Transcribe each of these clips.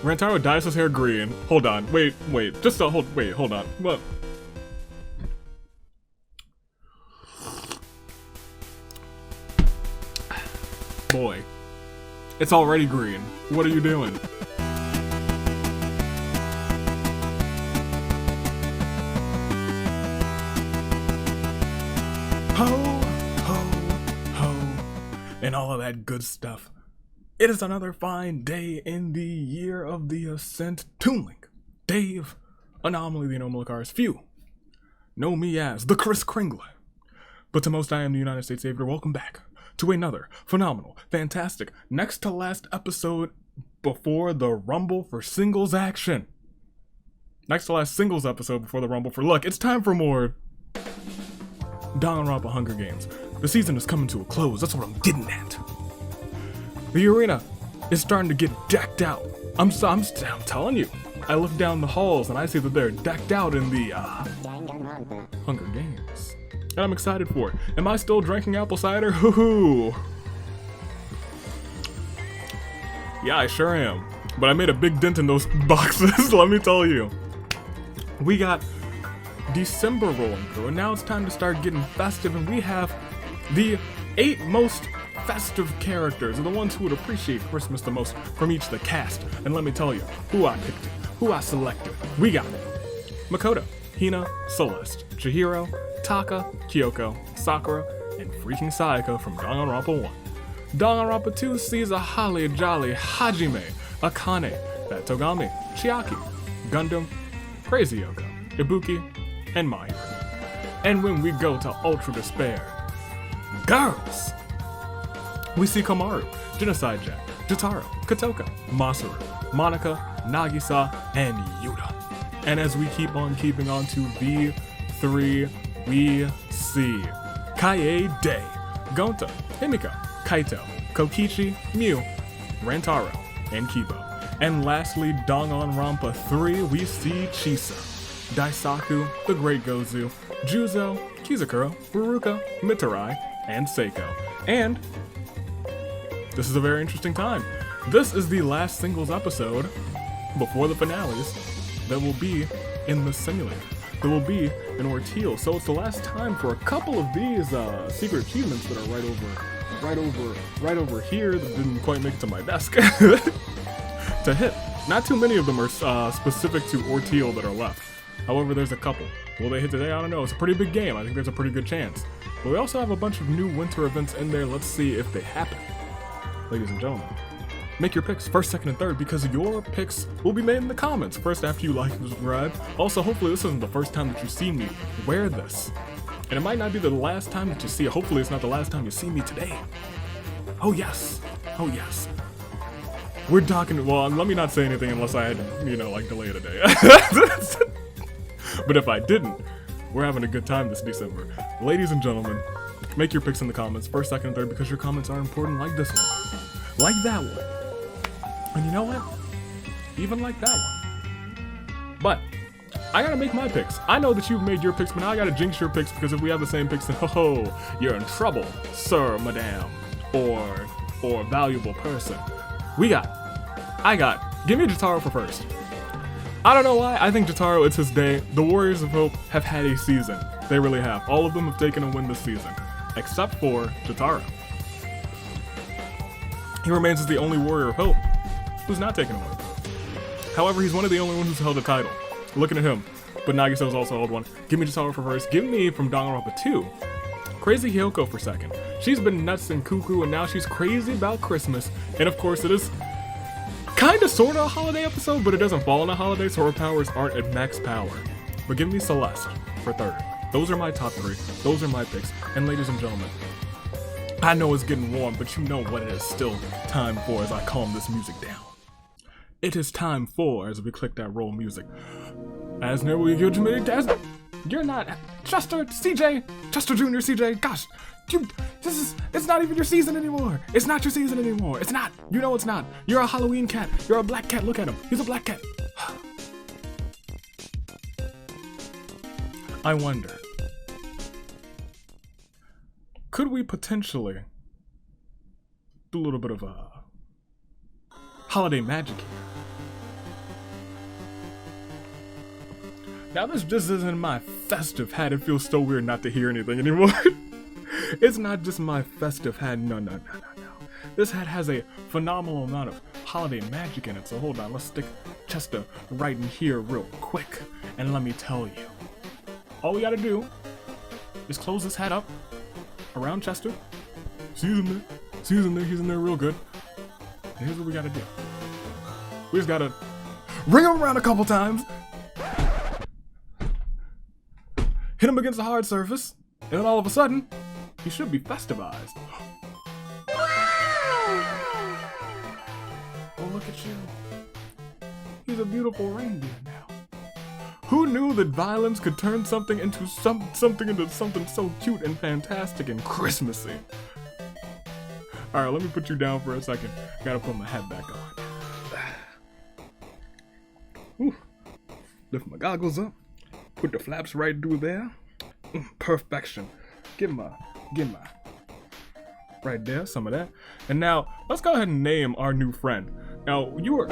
Rantaro dyes his hair green. Hold on. Wait. Just hold on. What? Boy. It's already green. What are you doing? Ho, ho, ho, and all of that good stuff. It is another fine day in the year of the Ascent. Toon Link, Dave, Anomaly, the Anomaly Cars, few know me as the Chris Kringler. But to most, I am the United States Savior. Welcome back to another phenomenal, fantastic, next to last episode before the Rumble for singles action. Next to last singles episode before the Rumble for luck. It's time for more Danganronpa Hunger Games. The season is coming to a close. That's what I'm getting at. The arena is starting to get decked out. I'm telling you. I look down the halls and I see that they're decked out in the Hunger Games. And I'm excited for it. Am I still drinking apple cider? Hoo-hoo! Yeah, I sure am. But I made a big dent in those boxes, let me tell you. We got December rolling through, and now it's time to start getting festive, and we have the 8 most festive characters, or the ones who would appreciate Christmas the most from each of the cast. And let me tell you, who I picked, who I selected. We got Makoto, Hina, Celeste, Chihiro, Taka, Kyoko, Sakura, and freaking Sayaka from Danganronpa 1. Danganronpa 2 sees a holly jolly Hajime, Akane, Fat Togami, Chiaki, Gundam, Crazy Yoko, Ibuki, and Mahiro. And when we go to Ultra Despair, girls! We see Komaru, Genocide Jack, Jotaro, Kotoka, Masaru, Monika, Nagisa, and Yuta. And as we keep on keeping on to V3, we see Kaie Day, Gonta, Himiko, Kaito, Kokichi, Mew, Rantaro, and Kibo. And lastly, Danganronpa 3, we see Chisa, Daisaku, the Great Gozu, Juzo, Kizakuro, Ruruka, Mitarai, and Seiko. And this is a very interesting time. This is the last singles episode before the finales that will be in the simulator. There will be an ordeal. So it's the last time for a couple of these secret achievements that are right over here that didn't quite make it to my desk to hit. Not too many of them are specific to ordeal that are left. However, there's a couple. Will they hit today? I don't know. It's a pretty big game. I think there's a pretty good chance. But we also have a bunch of new winter events in there. Let's see if they happen. Ladies and gentlemen, make your picks first, second, and third, because your picks will be made in the comments. First, after you like and subscribe. Also, hopefully this isn't the first time that you see me wear this. And it might not be the last time that you see it. Hopefully it's not the last time you see me today. Oh yes. Oh yes. We're talking, well, let me not say anything unless I had to, delay it a day. But if I didn't, we're having a good time this December. Ladies and gentlemen, make your picks in the comments, first, second, and third, because your comments are important, like this one. Like that one. And you know what? Even like that one. But I gotta make my picks. I know that you've made your picks, but now I gotta jinx your picks, because if we have the same picks, then ho-ho, you're in trouble, sir, madame, or valuable person. Give me Jotaro for first. I don't know why, I think Jotaro, it's his day. The Warriors of Hope have had a season. They really have. All of them have taken a win this season, except for Jotaro. He remains as the only Warrior of Hope who's not taken a win. However, he's one of the only ones who's held a title. Looking at him. But Nagiso's also held one. Give me Jotaro for first. Give me, from Danganronpa 2, Crazy Hyoko for second. She's been nuts and cuckoo, and now she's crazy about Christmas. And of course, it is kinda sorta a holiday episode, but it doesn't fall on a holiday, so her powers aren't at max power. But give me Celeste for third. Those are my top 3. Those are my picks. And ladies and gentlemen, I know it's getting warm, but you know what it is still time for as I calm this music down. It is time for, as we click that roll music, as never we give you as you're not Chester CJ, Chester Jr. CJ. Gosh, it's not even your season anymore. It's not your season anymore. It's not. You know it's not. You're a Halloween cat. You're a black cat. Look at him. He's a black cat. I wonder, could we potentially do a little bit of holiday magic here? Now this just isn't my festive hat. It feels so weird not to hear anything anymore. It's not just my festive hat. No. This hat has a phenomenal amount of holiday magic in it. So hold on, let's stick Chester right in here real quick. And let me tell you, all we gotta do is close this hat up around Chester. See he's in there. See he's in there. He's in there real good. And here's what we gotta do. We just gotta ring him around a couple times. Hit him against a hard surface, and then all of a sudden, he should be festivized. Oh, look at you. He's a beautiful reindeer now. Who knew that violence could turn something into something so cute and fantastic and Christmassy? Alright, let me put you down for a second. Gotta put my hat back on. Whew. Lift my goggles up. Put the flaps right through there. Perfection. Give my right there, some of that. And now let's go ahead and name our new friend. Now you were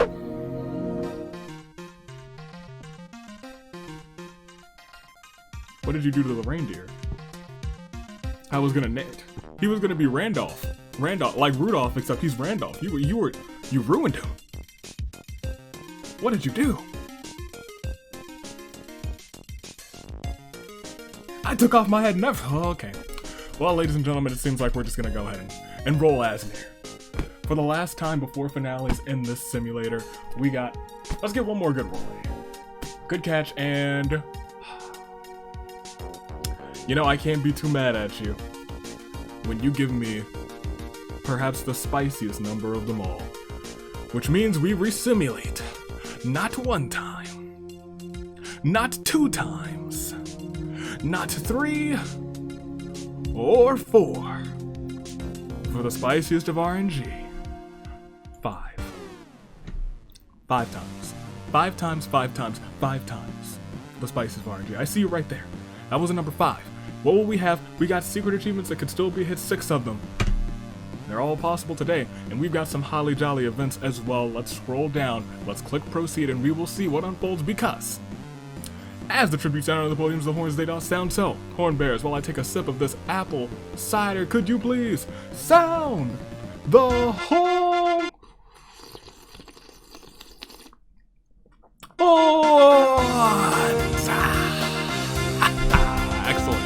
what did you do to the reindeer? I was gonna name it. He was gonna be Randolph. Randolph, like Rudolph, except he's Randolph. You ruined him. What did you do? I took off my head and everything. Oh, okay. Well, ladies and gentlemen, it seems like we're just gonna go ahead and roll Asmir. For the last time before finales in this simulator, let's get one more good roll in here. Good catch, and you know, I can't be too mad at you when you give me perhaps the spiciest number of them all, which means we resimulate not one time, not two times, not 3 or 4. For the spiciest of RNG, 5. 5 times. 5 times, 5 times, 5 times. The spiciest of RNG. I see you right there. That was a number 5. What will we have? We got secret achievements that could still be hit, 6 of them. They're all possible today, and we've got some holly jolly events as well. Let's scroll down, let's click proceed, and we will see what unfolds because as the tribute sound on the podiums, the horns, they don't sound so. Horn bears, while I take a sip of this apple cider, could you please sound the horn? Excellent.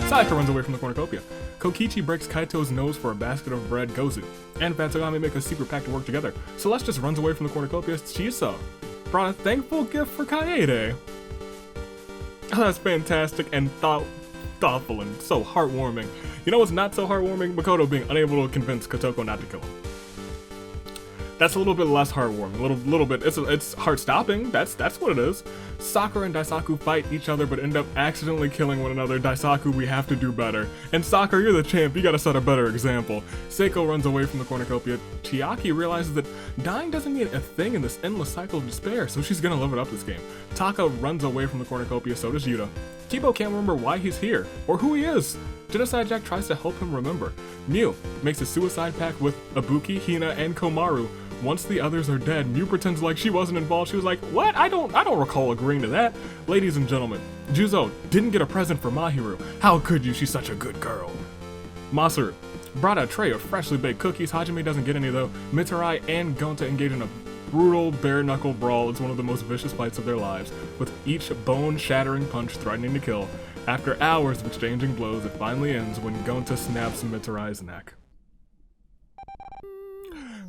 Sayaka runs away from the cornucopia. Kokichi breaks Kaito's nose for a basket of bread, Gozu. And Fatsugami make a secret pact to work together. Celeste just runs away from the cornucopia, Chiso brought a thankful gift for Kaede. Oh, that's fantastic and thoughtful and so heartwarming. You know what's not so heartwarming? Makoto being unable to convince Kotoko not to kill him. That's a little bit less heartwarming. A little bit. It's heart-stopping. That's what it is. Sakura and Daisaku fight each other, but end up accidentally killing one another. Daisaku, we have to do better. And Sakura, you're the champ. You gotta set a better example. Seiko runs away from the cornucopia. Chiaki realizes that dying doesn't mean a thing in this endless cycle of despair, so she's gonna live it up this game. Taka runs away from the cornucopia. So does Yuta. Kibo can't remember why he's here or who he is. Genocide Jack tries to help him remember. Mew makes a suicide pact with Ibuki, Hina, and Komaru. Once the others are dead, Mew pretends like she wasn't involved. She was like, what? I don't recall agreeing to that. Ladies and gentlemen, Juzo didn't get a present for Mahiru. How could you? She's such a good girl. Masaru brought a tray of freshly baked cookies. Hajime doesn't get any though. Mitsurai and Gonta engage in a brutal bare-knuckle brawl. It's one of the most vicious fights of their lives, with each bone-shattering punch threatening to kill. After hours of exchanging blows, it finally ends when Gonta snaps Mitsurai's neck.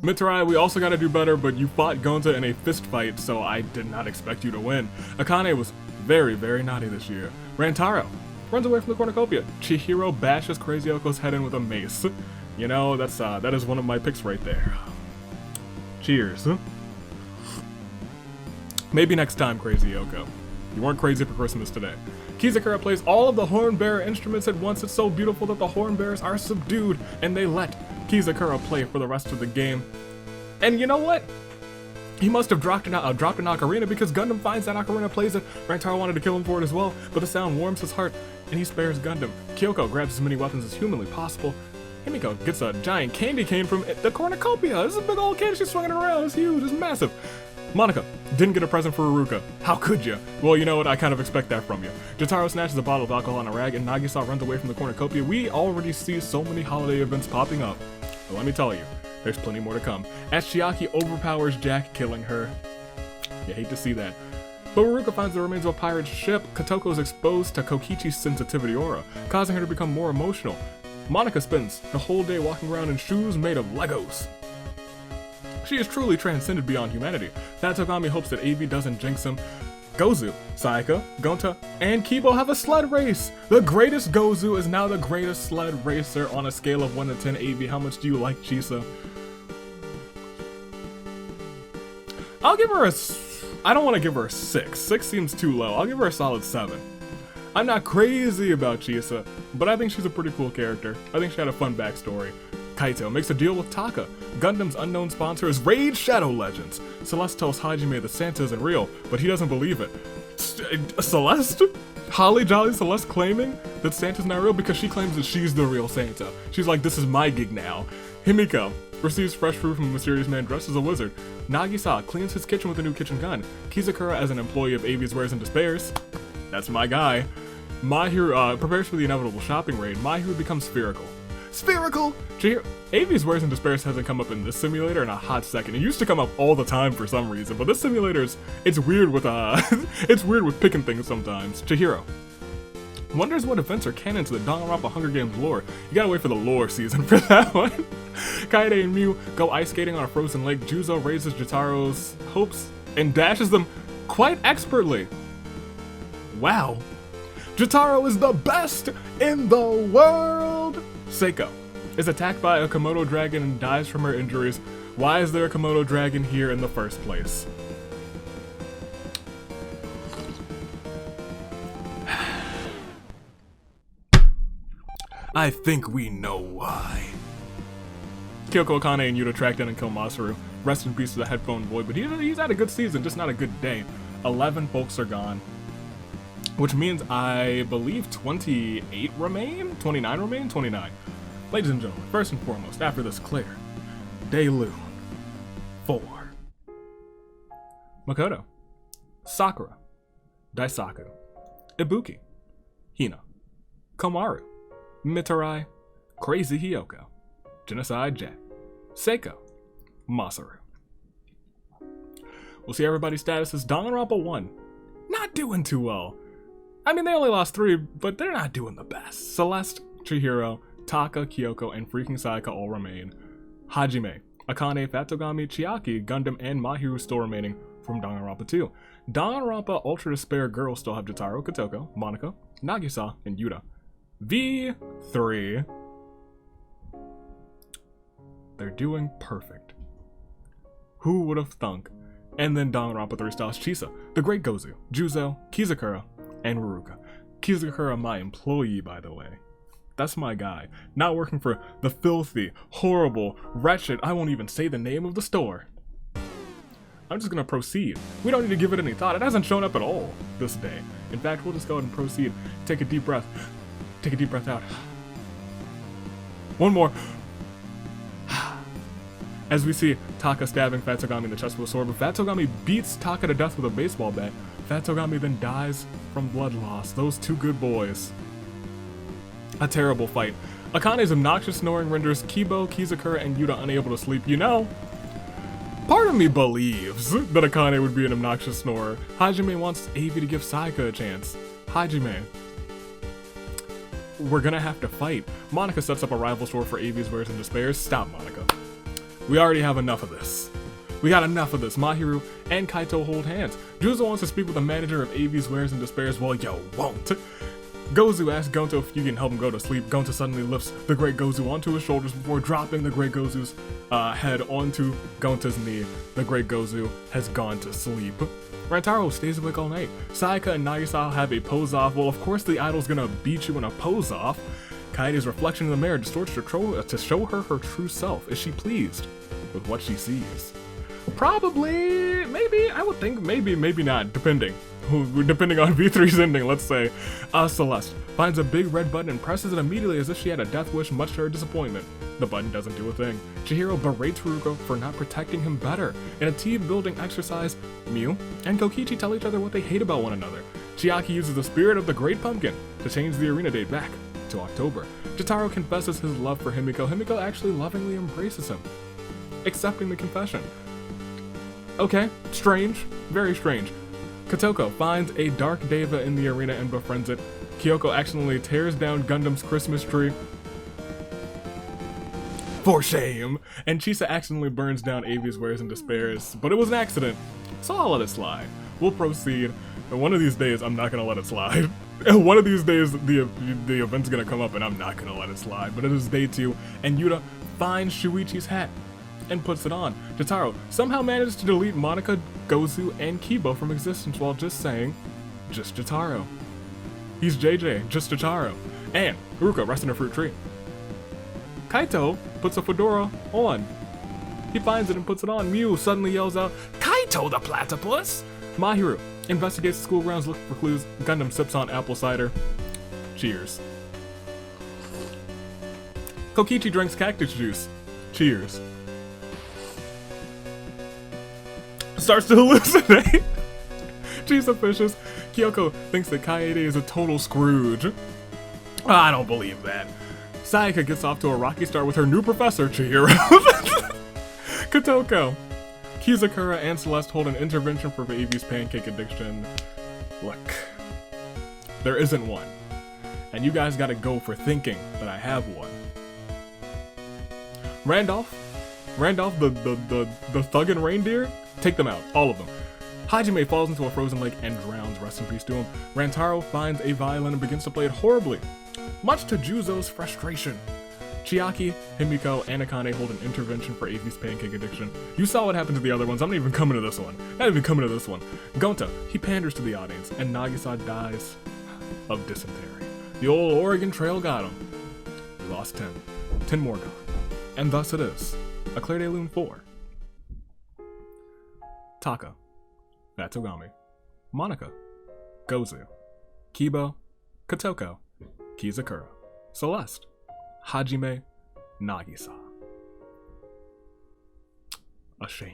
Mitsurai, we also gotta do better, but you fought Gonta in a fist fight, so I did not expect you to win. Akane was very, very naughty this year. Rantaro runs away from the cornucopia. Chihiro bashes Crazy Yoko's head in with a mace. You know, that is one of my picks right there. Cheers. Maybe next time, Crazy Yoko. You weren't crazy for Christmas today. Kizakura plays all of the horn bearer instruments at once. It's so beautiful that the horn bearers are subdued, and they let Kizakura play for the rest of the game. And you know what? He must have dropped an ocarina because Gundam finds that ocarina, plays it. Rantaro wanted to kill him for it as well, but the sound warms his heart, and he spares Gundam. Kyoko grabs as many weapons as humanly possible. Himiko gets a giant candy cane from the cornucopia. This is a big old candy. She's swinging it around. It's huge. It's massive. Monica, didn't get a present for Haruka. How could you? Well, you know what? I kind of expect that from you. Jotaro snatches a bottle of alcohol on a rag, and Nagisa runs away from the cornucopia. We already see so many holiday events popping up. But let me tell you, there's plenty more to come. As Chiaki overpowers Jack, killing her. You hate to see that. But Haruka finds the remains of a pirate ship. Kotoko is exposed to Kokichi's sensitivity aura, causing her to become more emotional. Monica spends the whole day walking around in shoes made of Legos. She is truly transcended beyond humanity. Fatogami hopes that AV doesn't jinx him. Gozu, Sayaka, Gonta, and Kibo have a sled race! The greatest Gozu is now the greatest sled racer on a scale of 1 to 10. AV, how much do you like Chisa? I'll give her a... I don't want to give her a 6. 6 seems too low. I'll give her a solid 7. I'm not crazy about Chisa, but I think she's a pretty cool character. I think she had a fun backstory. Kaito makes a deal with Taka. Gundam's unknown sponsor is Raid Shadow Legends. Celeste tells Hajime that Santa isn't real, but he doesn't believe it. Celeste? Holly Jolly Celeste claiming that Santa's not real because she claims that she's the real Santa. She's like, this is my gig now. Himiko receives fresh fruit from a mysterious man dressed as a wizard. Nagisa cleans his kitchen with a new kitchen gun. Kizakura, as an employee of Avi's Wares and Despairs. That's my guy. Mahiru prepares for the inevitable shopping raid. Mahiru becomes spherical. Spherical! Avi's Wares and Despairs hasn't come up in this simulator in a hot second. It used to come up all the time for some reason, but this simulator's it's weird with it's weird with picking things sometimes. Chihiro wonders what events are canon to the Danganronpa Hunger Games lore. You gotta wait for the lore season for that one. Kaede and Mew go ice skating on a frozen lake. Juzo raises Jotaro's hopes and dashes them quite expertly. Wow. Jotaro is the best in the world! Seiko is attacked by a Komodo dragon and dies from her injuries. Why is there a Komodo dragon here in the first place? I think we know why. Kyoko Akane and Yuta track down and kill Masaru. Rest in peace to the headphone boy, but he's had a good season, just not a good day. 11 folks are gone. Which means I believe 28 remain? 29 remain? 29. Ladies and gentlemen, first and foremost, after this clear, Dailun 4. Makoto, Sakura, Daisaku, Ibuki, Hina, Komaru, Mitarai, Crazy Hyoko, Genocide Jack, Seiko, Masaru. We'll see everybody's status as Danganronpa 1. Not doing too well. I mean, they only lost 3, but they're not doing the best. Celeste, Chihiro, Taka, Kyoko, and freaking Sayaka all remain. Hajime, Akane, Fatogami, Chiaki, Gundam, and Mahiru still remaining from Danganronpa 2. Danganronpa Ultra Despair girls still have Jotaro, Kotoko, Monica, Nagisa, and Yuta. V3. They're doing perfect. Who would have thunk? And then Danganronpa 3 stars Chisa, the Great Gozu, Juzo, Kizakura, and Haruka. Kizakura, my employee, by the way. That's my guy. Not working for the filthy, horrible, wretched, I won't even say the name of the store. I'm just gonna proceed. We don't need to give it any thought. It hasn't shown up at all this day. In fact, we'll just go ahead and proceed. Take a deep breath. Take a deep breath out. One more. As we see Taka stabbing Fatogami in the chest with a sword, but Fatogami beats Taka to death with a baseball bat. Fatogami then dies from blood loss. Those two good boys. A terrible fight. Akane's obnoxious snoring renders Kibo, Kizakura, and Yuta unable to sleep. You know, part of me believes that Akane would be an obnoxious snorer. Hajime wants Avi to give Sayaka a chance. Hajime, we're gonna have to fight. Monica sets up a rival store for Avi's Wares and Despairs. Stop, Monica. We already have enough of this. We got enough of this. Mahiru and Kaito hold hands. Juzo wants to speak with the manager of Avi's Wares and Despairs. Well, you won't. Gozu asks Gonta if you can help him go to sleep. Gonta suddenly lifts the Great Gozu onto his shoulders before dropping the Great Gozu's head onto Gonta's knee. The Great Gozu has gone to sleep. Rantaro stays awake all night. Sayaka and Nagisa have a pose-off. Well, of course the idol's gonna beat you in a pose-off. Kaede's reflection in the mirror distorts her to show her her true self. Is she pleased with what she sees? Probably, maybe, I would think, maybe not, depending on V3's ending, let's say. Celeste finds a big red button and presses it immediately as if she had a death wish, much to her disappointment. The button doesn't do a thing. Chihiro berates Ruruko for not protecting him better. In a team-building exercise, Miu and Kokichi tell each other what they hate about one another. Chiaki uses the spirit of the Great Pumpkin to change the arena date back to October. Jotaro confesses his love for Himiko. Himiko actually lovingly embraces him, accepting the confession. Okay, strange, very strange. Kotoko finds a dark Deva in the arena and befriends it. Kyoko accidentally tears down Gundam's Christmas tree. For shame! And Chisa accidentally burns down Avi's wares and despairs, but it was an accident, so I'll let it slide. We'll proceed, and one of these days I'm not gonna let it slide. And one of these days the event's gonna come up and I'm not gonna let it slide, but it is day 2, and Yuta finds Shuichi's hat and puts it on. Jotaro somehow manages to delete Monica, Gozu, and Kibo from existence while just saying, just Jotaro. He's JJ, just Jotaro. And Ruka rests in a fruit tree. Kaito puts a fedora on. He finds it and puts it on. Miu suddenly yells out, Kaito the platypus! Mahiru investigates the school grounds looking for clues. Gundam sips on apple cider. Cheers. Kokichi drinks cactus juice. Cheers. Starts to hallucinate. Chisa fishes. Kyoko thinks that Kaede is a total Scrooge. I don't believe that. Sayaka gets off to a rocky start with her new professor, Chihiro. Kotoko. Kizakura and Celeste hold an intervention for Avi's pancake addiction. Look, there isn't one. And you guys gotta go for thinking that I have one. Randolph, the thuggin' reindeer, take them out, all of them. Hajime falls into a frozen lake and drowns, rest in peace to him. Rantaro finds a violin and begins to play it horribly, much to Juzo's frustration. Chiaki, Himiko, and Akane hold an intervention for Avi's pancake addiction. You saw what happened to the other ones, I'm not even coming to this one. Not even coming to this one. Gonta, he panders to the audience, and Nagisa dies of dysentery. The old Oregon Trail got him. We lost 10. 10 more gone. And thus it is. A Claire de Lune 4. Taka, Matsugami, Monica, Gozu, Kibo, Kotoko, Kizakura, Celeste, Hajime, Nagisa. A shame.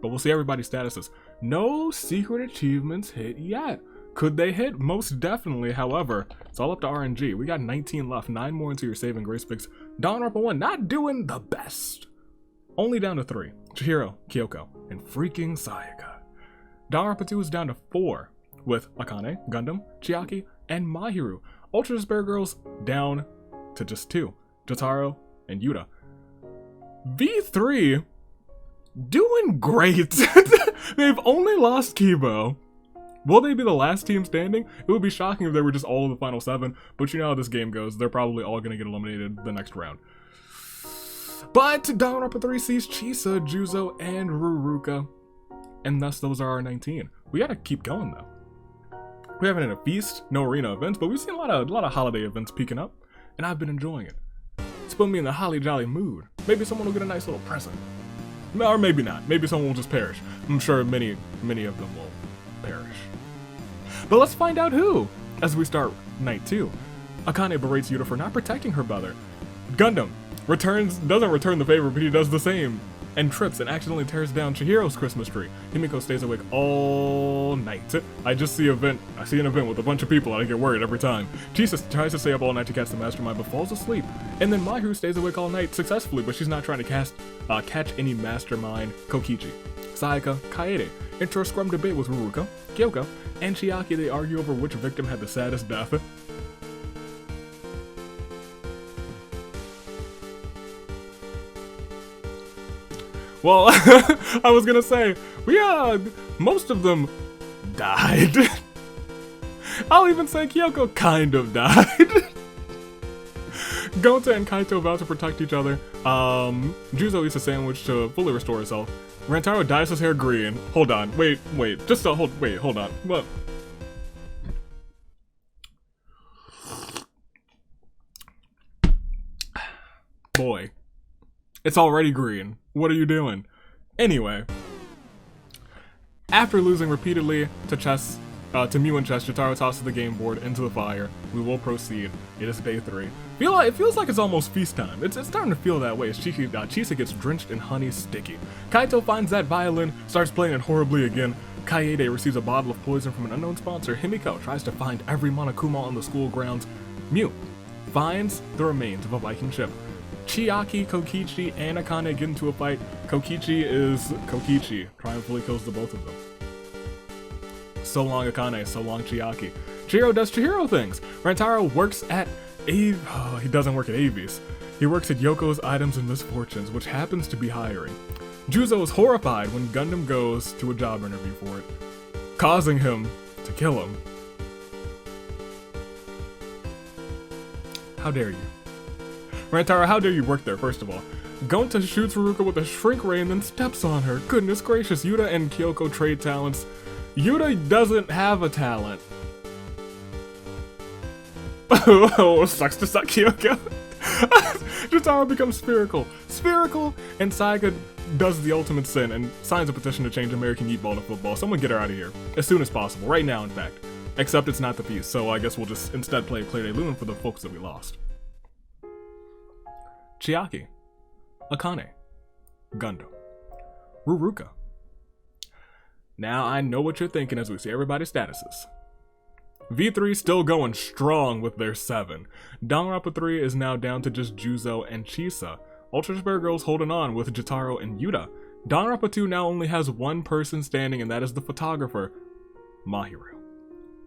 But we'll see everybody's statuses. No secret achievements hit yet. Could they hit? Most definitely. However, it's all up to RNG. We got 19 left, 9 more into your save and grace picks. Danganronpa 1 not doing the best. Only down to 3. Chihiro, Kyoko, and freaking Sayaka. Danganronpa 2 is down to 4, with Akane, Gundam, Chiaki, and Mahiru. Ultra Despair Girls down to just 2, Jotaro and Yuta. V3 doing great. They've only lost Kibo. Will they be the last team standing? It would be shocking if they were just all in the final 7, but you know how this game goes. They're probably all going to get eliminated the next round. But Danganronpa 3 sees Chisa, Juzo, and Ruruka, and thus those are our 19. We gotta keep going though. We haven't had a feast, no arena events, but we've seen a lot of holiday events peeking up, and I've been enjoying it. It's put me in the holly jolly mood. Maybe someone will get a nice little present. Or maybe not. Maybe someone will just perish. I'm sure many of them will perish. But let's find out who, as we start night 2. Akane berates Yuta for not protecting her brother. Gundam doesn't return the favor, but he does the same, and trips and accidentally tears down Chihiro's Christmas tree. Himiko stays awake all night. I see an event with a bunch of people and I get worried every time. Chisa tries to stay up all night to catch the mastermind but falls asleep. And then Mahiru stays awake all night successfully, but she's not trying to catch any mastermind Kokichi. Sayaka, Kaede enter a scrum debate with Ruruka, Kyoko, and Chiaki. They argue over which victim had the saddest death. Well, I was gonna say, most of them died. I'll even say Kyoko kind of died. Gonta and Kaito vow to protect each other. Juzo eats a sandwich to fully restore herself. Rantaro dyes his hair green. Hold on, wait, hold on. What? Boy, it's already green. What are you doing? Anyway, after losing repeatedly to chess To Mew and chess, Jotaro tosses the game board into the fire. We will proceed. It is day 3. It feels like it's almost feast time. It's starting to feel that way as Chisa gets drenched in honey sticky. Kaito finds that violin, starts playing it horribly again. Kaede receives a bottle of poison from an unknown sponsor. Himiko tries to find every Monokuma on the school grounds. Mew finds the remains of a Viking ship. Chiaki, Kokichi, and Akane get into a fight. Kokichi is Kokichi, triumphantly kills the both of them. So long Akane, so long Chiaki. Chihiro does Chihiro things. Rantaro works at he doesn't work at Avi's. He works at Yoko's Items and Misfortunes, which happens to be hiring. Juzo is horrified when Gundam goes to a job interview for it, causing him to kill him. How dare you? Rantaro, how dare you work there, first of all? Gonta shoots Ruka with a shrink ray and then steps on her. Goodness gracious, Yuta and Kyoko trade talents. Yuta doesn't have a talent. Oh, sucks to suck, Kyoko. Jotaro becomes spherical. And Saiga does the ultimate sin and signs a petition to change American Eatball to football. Someone get her out of here. As soon as possible. Right now, in fact. Except it's not the piece, so I guess we'll just instead play Clear Day Lune for the folks that we lost. Chiaki. Akane. Gundam. Ruruka. Now I know what you're thinking as we see everybody's statuses. V3 still going strong with their 7. Danganronpa 3 is now down to just Juzo and Chisa. Ultra Spare Girls holding on with Jotaro and Yuta. Danganronpa 2 now only has one person standing, and that is the photographer, Mahiru.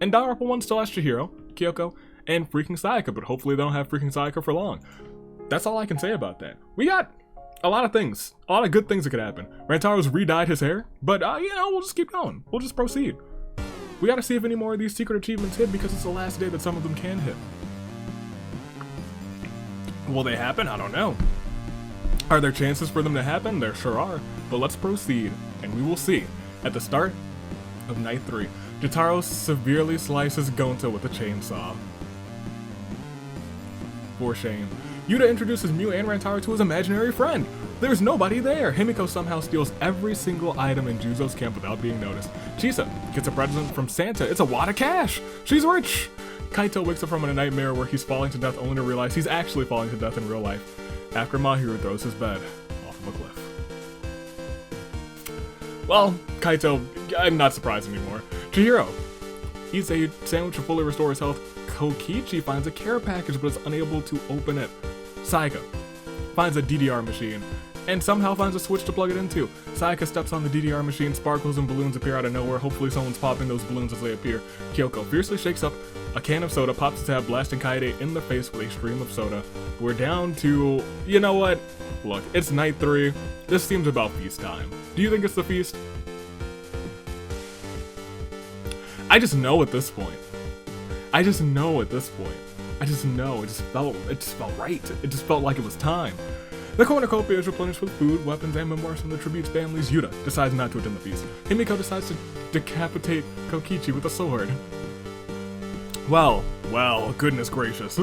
And Danganronpa 1 still has Chihiro, Kyoko, and freaking Sayaka, but hopefully they don't have freaking Sayaka for long. That's all I can say about that. We got a lot of things, a lot of good things that could happen. Rantaro's re-dyed his hair, but we'll just keep going. We'll just proceed. We gotta see if any more of these secret achievements hit because it's the last day that some of them can hit. Will they happen? I don't know. Are there chances for them to happen? There sure are. But let's proceed, and we will see. At the start of night 3, Jotaro severely slices Gonta with a chainsaw. For shame. Yuta introduces Mew and Rantaro to his imaginary friend. There's nobody there. Himiko somehow steals every single item in Juzo's camp without being noticed. Chisa gets a present from Santa. It's a wad of cash. She's rich. Kaito wakes up from a nightmare where he's falling to death only to realize he's actually falling to death in real life after Mahiru throws his bed off of a cliff. Well, Kaito, I'm not surprised anymore. Chihiro eats a sandwich to fully restore his health. Kokichi finds a care package but is unable to open it. Saiga finds a DDR machine and somehow finds a switch to plug it into. Sayaka steps on the DDR machine, sparkles and balloons appear out of nowhere. Hopefully someone's popping those balloons as they appear. Kyoko fiercely shakes up a can of soda, pops its tab, blasting Kaede in the face with a stream of soda. We're down to, you know what? Look, it's night 3. This seems about feast time. Do you think it's the feast? I just know at this point. I just know. It just felt right. It just felt like it was time. The cornucopia is replenished with food, weapons, and memoirs from the tribute's families. Yuta decides not to attend the feast. Himiko decides to decapitate Kokichi with a sword. Well, goodness gracious.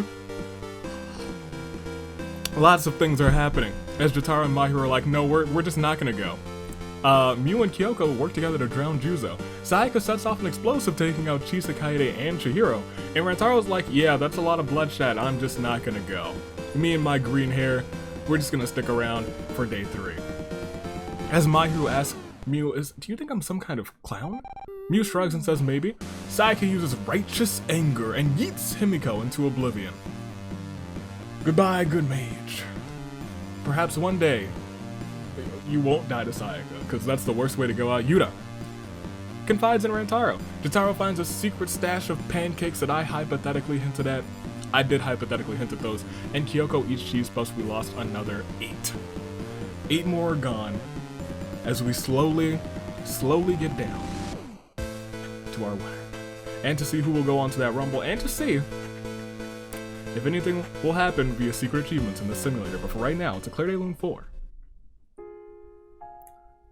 Lots of things are happening. As Jotaro and Mahiru are like, no, we're just not gonna go. Mew and Kyoko work together to drown Juzo. Sayaka sets off an explosive, taking out Chisa, Kaede, and Chihiro. And Rantaro's like, yeah, that's a lot of bloodshed, I'm just not gonna go. Me and my green hair, we're just gonna stick around for day 3. As Mahiru asks Mew, do you think I'm some kind of clown? Mew shrugs and says maybe. Sayaka uses righteous anger and yeets Himiko into oblivion. Goodbye, good mage. Perhaps one day, you won't die to Sayaka, because that's the worst way to go out. Yuta confides in Rantaro. Jotaro finds a secret stash of pancakes that I hypothetically hinted at. I did hypothetically hint at those. And Kyoko eats cheese puffs. We lost another 8. 8 more are gone as we slowly get down to our winner. And to see who will go on to that rumble, and to see if anything will happen via secret achievements in the simulator. But for right now, it's a Clear Day Lune 4.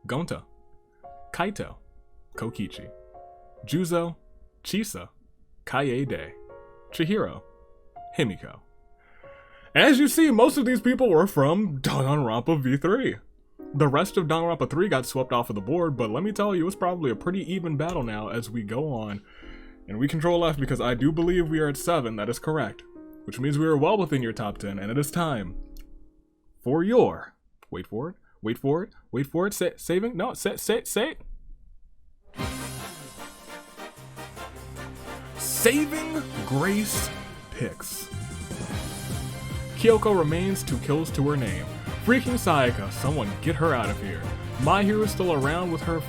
Gonta, Kaito, Kokichi, Juzo, Chisa, Kaede, Chihiro, Himiko. As you see, most of these people were from Danganronpa V3. The rest of Danganronpa 3 got swept off of the board, but let me tell you, it's probably a pretty even battle now as we go on And we control F because I do believe we are at 7. That is correct. Which means we are well within your top 10. And it is time for your... Wait for it. Wait for it. Wait for it. Saving? No, say. Saving Grace picks. Kyoko remains 2 kills to her name. Freaking Sayaka, someone get her out of here. My Hero is still around with her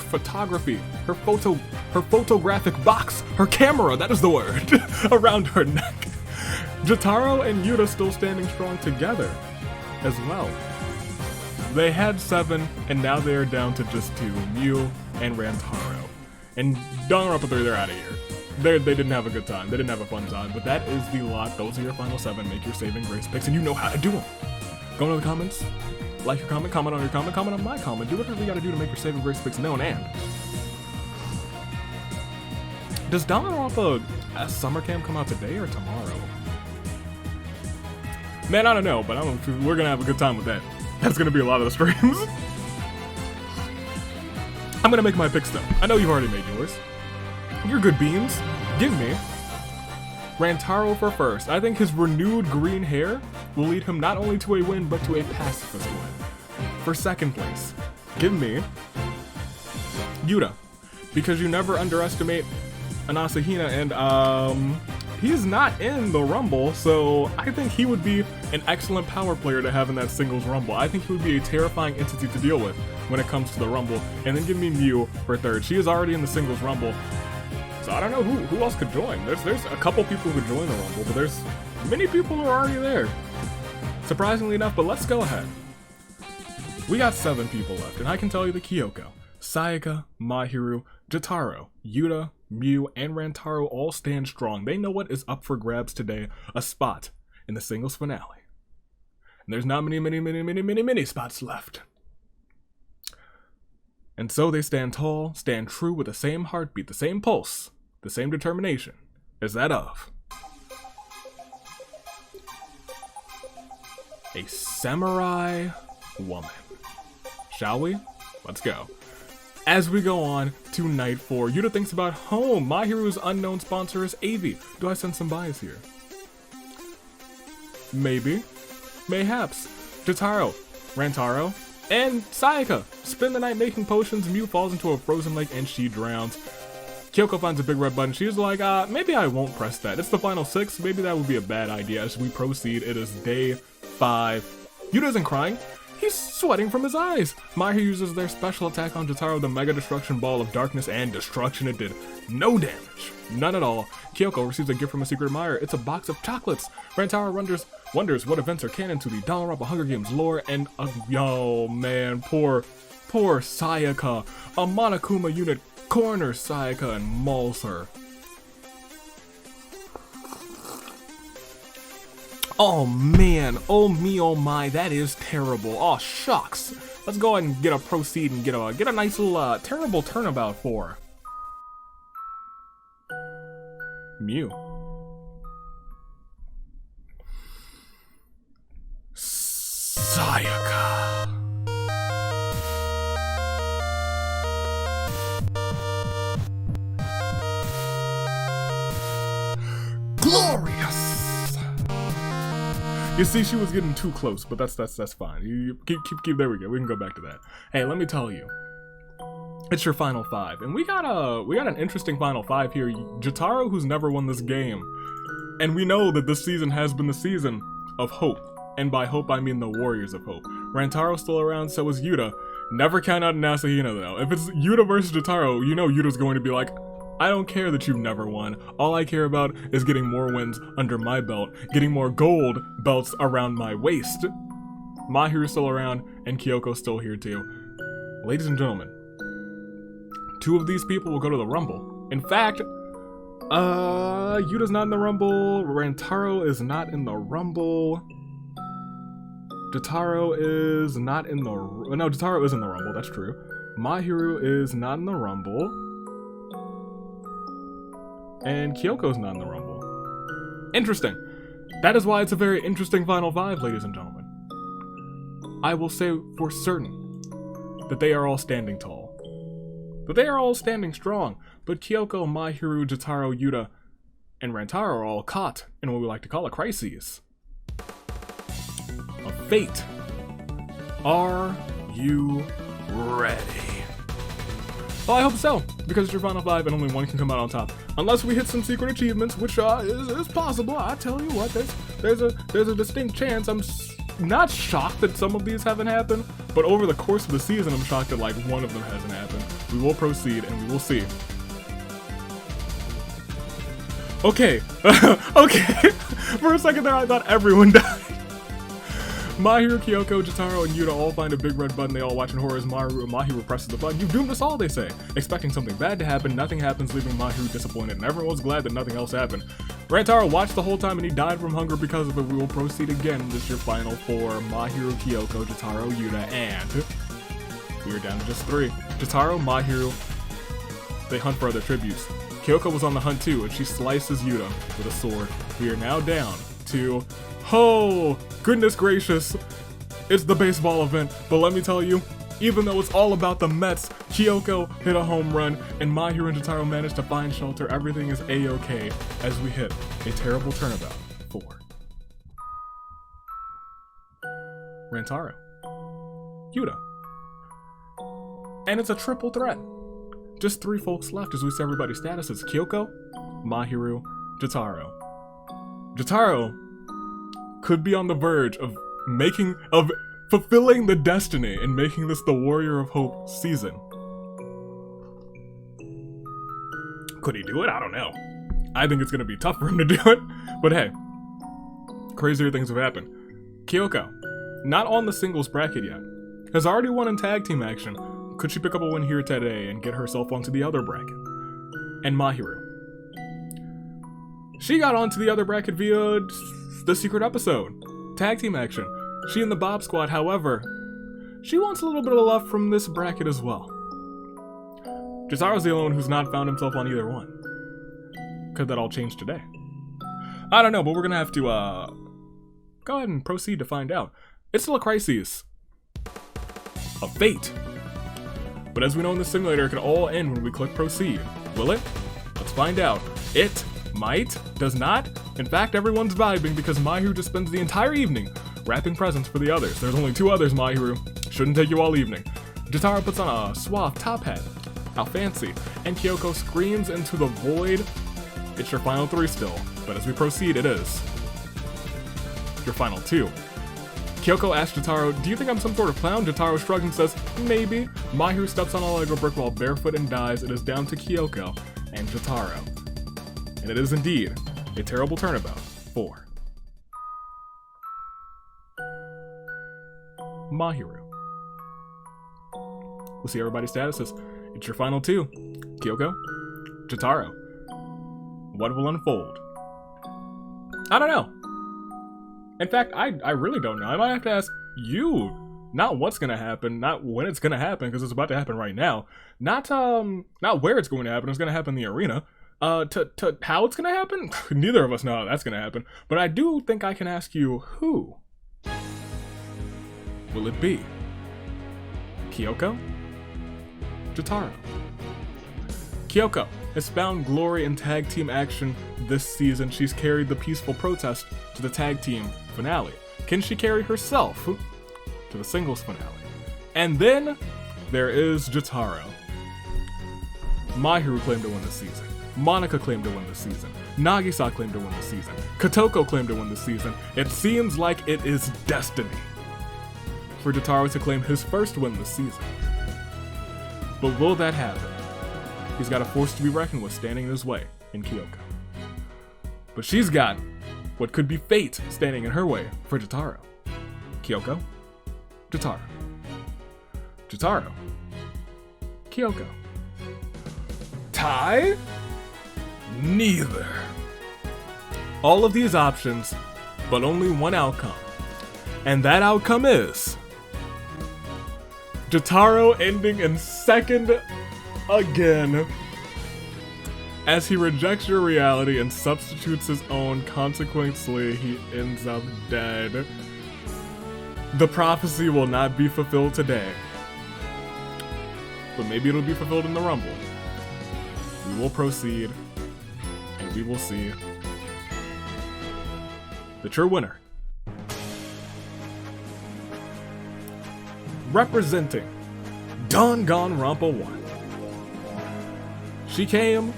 photography, her photographic box, her camera, that is the word, around her neck. Jotaro and Yuta still standing strong together as well. They had 7, and now they are down to just 2, Mew and Rantaro. And Danganronpa 3, they're out of here. They didn't have a good time. They didn't have a fun time. But that is the lot. Those are your final 7. Make your saving grace picks, and you know how to do them. Go into the comments, like your comment, comment on your comment, comment on my comment. Do whatever you gotta do to make your saving grace picks known. And does Danganronpa summer camp come out today or tomorrow? Man, I don't know, but we're gonna have a good time with that. That's gonna be a lot of the streams. I'm gonna make my picks though. I know you've already made yours. You're good beans. Give me Rantaro for first. I think his renewed green hair will lead him not only to a win, but to a pacifist win. For second place, give me Yuta, because you never underestimate an Asahina, and he's not in the Rumble, so I think he would be an excellent power player to have in that singles Rumble. I think he would be a terrifying entity to deal with when it comes to the Rumble. And then give me Mew for third. She is already in the singles Rumble, so I don't know who else could join. There's a couple people who could join the Rumble, but there's many people who are already there, surprisingly enough. But let's go ahead. We got 7 people left, and I can tell you the Kyoko, Sayaka, Mahiru, Jotaro, Yuta, Mew, and Rantaro all stand strong. They know what is up for grabs today, a spot in the singles finale. And there's not many spots left. And so they stand tall, stand true with the same heartbeat, the same pulse, the same determination as that of a samurai woman. Shall we? Let's go. As we go on to night 4, Yuta thinks about home. My Hero's unknown sponsor is Avi. Do I sense some bias here? Maybe. Mayhaps. Jotaro, Rantaro, and Sayaka spend the night making potions. Mew falls into a frozen lake and she drowns. Kyoko finds a big red button. She's like, maybe I won't press that. It's the final 6. Maybe that would be a bad idea. As we proceed, it is day 5. Yuta isn't crying. He's sweating from his eyes. Mahi uses their special attack on Jotaro, the Mega Destruction Ball of Darkness, and destruction. It did no damage. None at all. Kyoko receives a gift from a secret admirer. It's a box of chocolates. Rantaro wonders what events are canon to the Danganronpa Hunger Games lore, and yo man, poor Sayaka. A Monokuma unit corners Sayaka and mauls her. Oh man, oh me, oh my, that is terrible. Oh shucks. Let's go ahead and get a proceed and get a nice little terrible turnabout for Mew. Sayaka. Glorious. You see, she was getting too close, but that's fine. You keep. There we go. We can go back to that. Hey, let me tell you, it's your final 5, and we got an interesting final 5 here. Jotaro, who's never won this game, and we know that this season has been the season of hope, and by hope I mean the Warriors of Hope. Rantaro's still around, so is Yuta. Never count out an Asahina though. If it's Yuta versus Jotaro, you know Yuta's going to be like, I don't care that you've never won. All I care about is getting more wins under my belt, getting more gold belts around my waist. Mahiru's still around, and Kyoko's still here too. Ladies and gentlemen, 2 of these people will go to the Rumble. In fact, Yuta's not in the Rumble, Rantaro is not in the Rumble, Jotaro is not in the... No, Jotaro is in the Rumble, that's true. Mahiru is not in the Rumble. And Kyoko's not in the Rumble. Interesting. That is why it's a very interesting Final 5, ladies and gentlemen. I will say for certain that they are all standing tall. but they are all standing strong. But Kyoko, Mahiru, Jotaro, Yuta, and Rantaro are all caught in what we like to call a crisis. A fate. Are you ready? Well, I hope so, because it's your final 5 and only one can come out on top. Unless we hit some secret achievements, which is possible. I tell you what, there's a distinct chance. I'm not shocked that some of these haven't happened, but over the course of the season, I'm shocked that like one of them hasn't happened. We will proceed and we will see. Okay, okay. For a second there, I thought everyone died. Mahiru, Kyoko, Jotaro, and Yuta all find a big red button. They all watching horror as Mahiru presses the button. You've doomed us all, they say. Expecting something bad to happen, nothing happens, leaving Mahiru disappointed, and everyone was glad that nothing else happened. Rantaro watched the whole time and he died from hunger because of it. We will proceed again. This is your final 4. Mahiru, Kyoko, Jotaro, Yuta, and we are down to just 3. Jotaro, Mahiru, they hunt for other tributes. Kyoko was on the hunt too, and she slices Yuta with a sword. We are now down to, oh, goodness gracious, it's the baseball event, but let me tell you, even though it's all about the Mets, Kyoko hit a home run, and Mahiru and Jotaro managed to find shelter. Everything is a-okay as we hit a terrible turnabout. 4. Rantaro. Yuta. And it's a triple threat. Just 3 folks left as we see everybody's statuses. Kyoko, Mahiru, Jotaro. Jotaro could be on the verge of fulfilling the destiny and making this the Warrior of Hope season. Could he do it? I don't know. I think it's gonna be tough for him to do it, but hey, crazier things have happened. Kyoko, not on the singles bracket yet, has already won in tag team action. Could she pick up a win here today and get herself onto the other bracket? And Mahiru. She got onto the other bracket via the secret episode. Tag team action. She and the Bob Squad, however, she wants a little bit of love from this bracket as well. Jotaro's the only one who's not found himself on either one. Could that all change today? I don't know, but we're gonna have to go ahead and proceed to find out. It's still a crisis. A fate. But as we know in the simulator, it can all end when we click proceed. Will it? Let's find out. It might, does not. In fact, everyone's vibing because Mahiru just spends the entire evening wrapping presents for the others. There's only 2 others, Mahiru. Shouldn't take you all evening. Jotaro puts on a suave top hat. How fancy. And Kyoko screams into the void. It's your final 3 still, but as we proceed, it is your final 2. Kyoko asks Jotaro, do you think I'm some sort of clown? Jotaro shrugs and says, maybe. Mahiru steps on a Lego brick wall barefoot and dies. It is down to Kyoko and Jotaro. And it is indeed a terrible turnabout. 4. Mahiru. We'll see everybody's statuses. It's your final 2. Kyoko, Jotaro. What will unfold? I don't know. In fact, I really don't know. I might have to ask you, not what's gonna happen, not when it's gonna happen, because it's about to happen right now. Not where it's going to happen. It's gonna happen in the arena. To how it's gonna happen? Neither of us know how that's gonna happen. But I do think I can ask you, who will it be? Kyoko? Jotaro? Kyoko has found glory in tag team action this season. She's carried the peaceful protest to the tag team finale. Can she carry herself to the singles finale? And then there is Jotaro. Mahiru claimed to win this season. Monica claimed to win this season. Nagisa claimed to win this season. Kotoko claimed to win this season. It seems like it is destiny for Jotaro to claim his first win this season. But will that happen? He's got a force to be reckoned with standing in his way in Kyoko. But she's got what could be fate standing in her way for Jotaro. Kyoko, Jotaro. Jotaro, Kyoko. Tie? Neither. All of these options, but only one outcome. And that outcome is Jotaro ending in second again as he rejects your reality and substitutes his own. Consequently, he ends up dead. The prophecy will not be fulfilled today. but maybe it'll be fulfilled in the Rumble. We will proceed, and we will see the true winner. Representing Danganronpa 1. She came,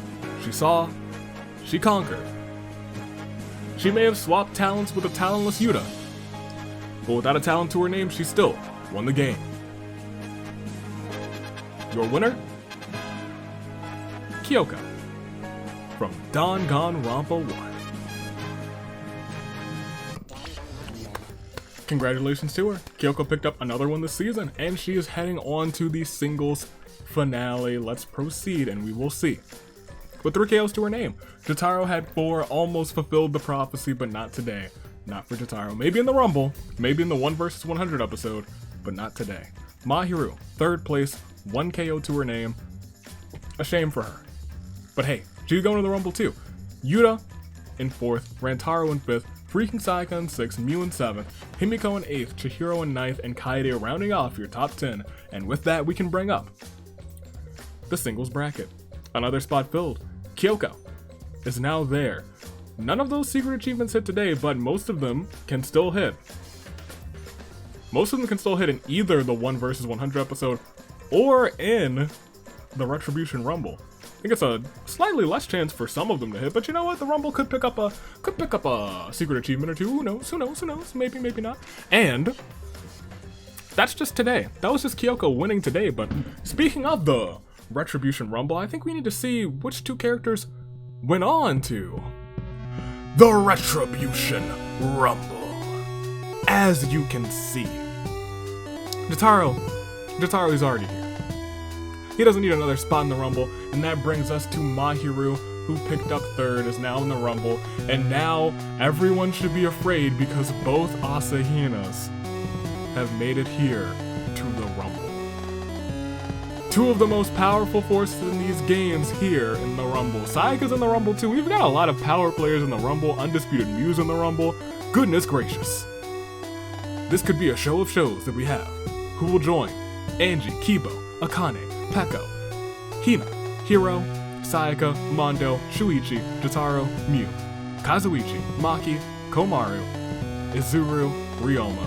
she saw, she conquered. She may have swapped talents with a talentless Yuta, but without a talent to her name, she still won the game. Your winner? Kyoko from Danganronpa 1. Congratulations to her. Kyoko picked up another one this season, and she is heading on to the singles finale. Let's proceed, and we will see. With 3 KOs to her name, Jotaro had 4, almost fulfilled the prophecy, but not today. Not for Jotaro. Maybe in the Rumble, maybe in the 1 vs 100 episode, but not today. Mahiru, 3rd place, 1 KO to her name. A shame for her. But hey, she's going to the Rumble too. Yuta in 4th, Rantaro in 5th, Freaking Sayaka in 6th, Mew in 7th, Himiko in 8th, Chihiro in 9th, and Kaede rounding off your top 10. And with that, we can bring up the singles bracket. Another spot filled. Kyoko is now there. None of those secret achievements hit today, but most of them can still hit. Most of them can still hit in either the 1 vs 100 episode or in the Retribution Rumble. I think it's a slightly less chance for some of them to hit, but you know what? The Rumble could pick up a secret achievement or two. Who knows? Who knows? Who knows? Maybe, maybe not. And that's just today. That was just Kyoko winning today. But speaking of the Retribution Rumble, I think we need to see which 2 characters went on to the Retribution Rumble. As you can see, Jotaro is already here. He doesn't need another spot in the Rumble, and that brings us to Mahiru, who picked up 3rd, is now in the Rumble, and now everyone should be afraid because both Asahinas have made it here to the Rumble. 2 of the most powerful forces in these games here in the Rumble. Sayaka's in the Rumble too. We've got a lot of power players in the Rumble. Undisputed Mew's in the Rumble. Goodness gracious. This could be a show of shows that we have. Who will join? Angie, Kibo, Akane, Peko, Hina, Hiro, Sayaka, Mondo, Shuichi, Jotaro, Mew, Kazuichi, Maki, Komaru, Izuru, Ryoma,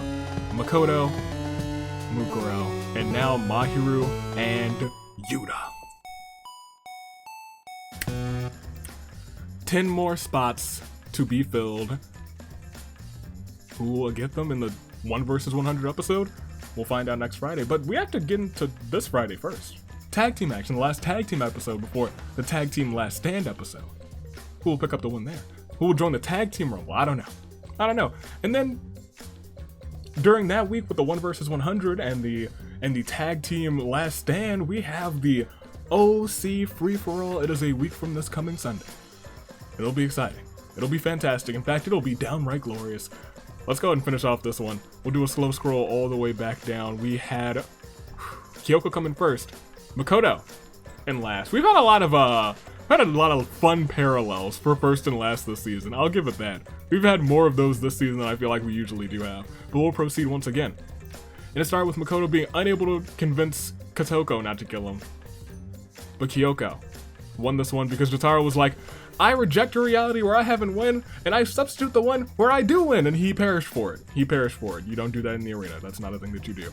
Makoto, Mukuro, and now Mahiru and Yuta. 10 more spots to be filled. Who will get them in the 1 vs 100 episode? We'll find out next Friday, but we have to get into this Friday first. Tag team action, the last tag team episode before the tag team last stand episode. Who will pick up the win there? Who will join the tag team rumble? I don't know. And then during that week with the 1 vs 100 and the tag team last stand, we have the OC free for all. It is a week from this coming Sunday. It'll be exciting. It'll be fantastic. In fact, it'll be downright glorious. Let's go ahead and finish off this one. We'll do a slow scroll all the way back down. We had Kyoko coming first, Makoto in last. We've had a lot of fun parallels for first and last this season. I'll give it that. We've had more of those this season than I feel like we usually do have. But we'll proceed once again. And it started with Makoto being unable to convince Kotoko not to kill him. But Kyoko won this one because Jotaro was like, I reject a reality where I haven't won, and I substitute the one where I do win, and he perished for it. You don't do that in the arena. That's not a thing that you do.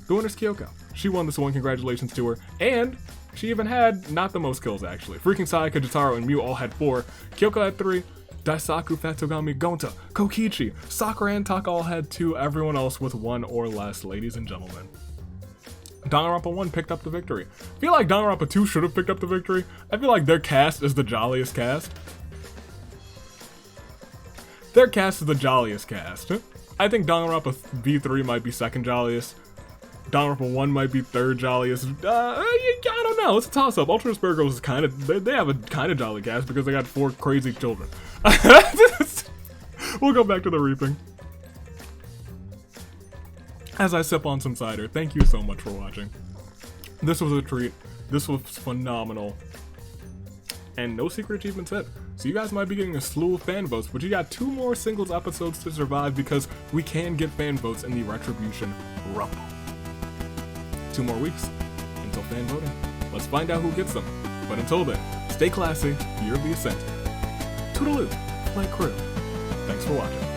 The winner's Kyoko. She won this one. Congratulations to her. And she even had not the most kills, actually. Freaking Sayaka, Jotaro, and Mew all had 4. Kyoko had 3. Daisaku, Fatogami, Gonta, Kokichi, Sakura, and Taka all had 2. Everyone else with 1 or less, ladies and gentlemen. Danganronpa 1 picked up the victory. I feel like Danganronpa 2 should have picked up the victory. I feel like their cast is the jolliest cast. Their cast is the jolliest cast. I think Danganronpa V3 might be second jolliest. Danganronpa 1 might be third jolliest. I don't know. It's a toss-up. Ultra Spurgos is kind of... They have a kind of jolly cast because they got 4 crazy children. We'll go back to the reaping. As I sip on some cider, thank you so much for watching. This was a treat. This was phenomenal. And no secret achievements hit. So you guys might be getting a slew of fan votes, but you got 2 more singles episodes to survive because we can get fan votes in the Retribution Rumble. 2 more weeks, and until fan voting. Let's find out who gets them. But until then, stay classy, you're the Ascent. Toodaloo, my crew. Thanks for watching.